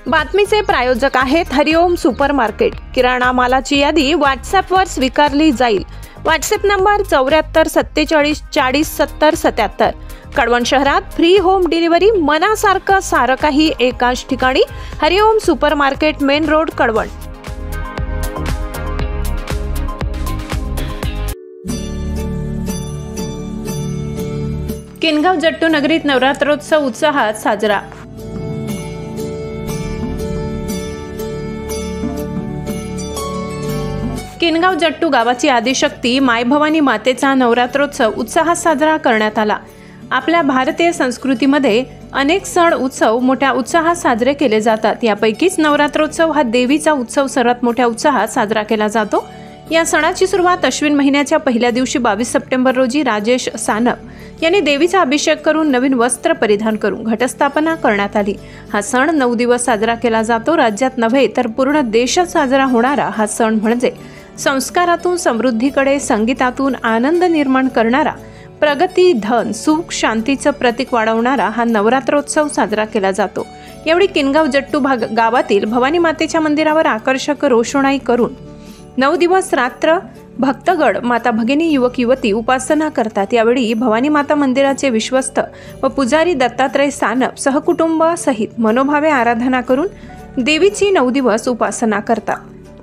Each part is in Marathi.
बातमीचे प्रायोजक आहेत हरिओम सुपर मार्केट। किराणा मालाची यादी व्हॉट्सॲपवर स्वीकारली जाईल। WhatsApp number 7447407077। कळवण शहरात फ्री होम डिलिव्हरी, मनासारखं सारं काही एकाच ठिकाणी। Hariom super market, main road, Kalwan. Kingaon Jattu नगरीत नवरात्रोत्सव उत्साहात साजरा। किनगाव जट्टू गावाची आदिशक्ती माय भवानी मातेचा नवरात्रोत्सव उत्साहात साजरा करण्यात आला। आपल्या भारतीय संस्कृतीमध्ये अनेक सण उत्सव मोठ्या उत्साहात साजरे केले जातात। यापैकीच नवरात्रोत्सव हा देवीचा उत्सव सर्वात मोठ्या उत्साहात साजरा केला जातो। या सणाची सुरुवात अश्विन महिन्याच्या पहिल्या दिवशी 22 सप्टेंबर रोजी राजेश सानप यांनी देवीचा अभिषेक करून नवीन वस्त्र परिधान करून घटस्थापना करण्यात आली। हा सण 9 दिवस साजरा केला जातो। राज्यात नव्हे तर पूर्ण देशात साजरा होणारा हा सण म्हणजे संस्कारातून समृद्धीकडे, संगीतातून आनंद निर्माण करणारा, प्रगती, धन, सुख, शांतीचं प्रतीक वाढवणारा हा नवरात्रोत्सव साजरा केला जातो। यावेळी किनगाव जट्टू गावातील भवानी मातेच्या मंदिरावर आकर्षक रोषणाई करून 9 दिवस रात्र भक्तगण, माता भगिनी, युवक युवती उपासना करतात। यावेळी भवानी माता मंदिराचे विश्वस्त व पुजारी दत्तात्रय सानप सहकुटुंब सहित मनोभावे आराधना करून देवीची 9 दिवस उपासना करतात।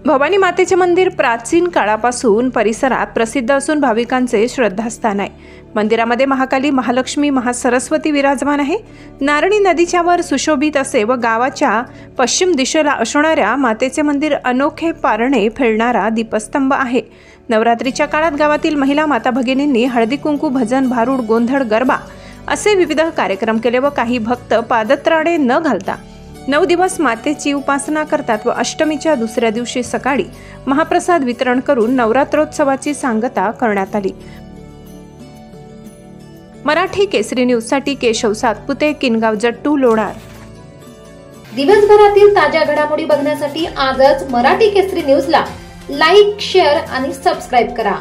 भवानी मातेचे मंदिर प्राचीन काळापासून परिसरात प्रसिद्ध असून भाविकांचे श्रद्धास्थान आहे। मंदिरामध्ये महाकाली, महालक्ष्मी, महासरस्वती विराजमान आहे। नारळी नदीच्या वर सुशोभित असे व गावाच्या पश्चिम दिशेला असणाऱ्या मातेचे मंदिर अनोखे पारणे फेडणारा दीपस्तंभ आहे। नवरात्रीच्या काळात गावातील महिला माता भगिनींनी हळदी कुंकू, भजन, भारूड, गोंधळ, गरबा असे विविध कार्यक्रम केले व काही भक्त पादत्राणे न घालता 9 दिवस मातेची उपासना करतात व अष्टमीच्या दुसऱ्या दिवशी सकाळी महाप्रसाद वितरण करून नवरात्रोत्सवाची सांगता करण्यात आली। मराठी केसरी न्यूजसाठी केशव सातपुते, किनगाव जट्टू, लोणार। दिवसभरातील ताज्या घडामोडी बघण्यासाठी आजच मराठी केसरी न्यूजला लाईक, शेअर आणि सबस्क्राईब करा।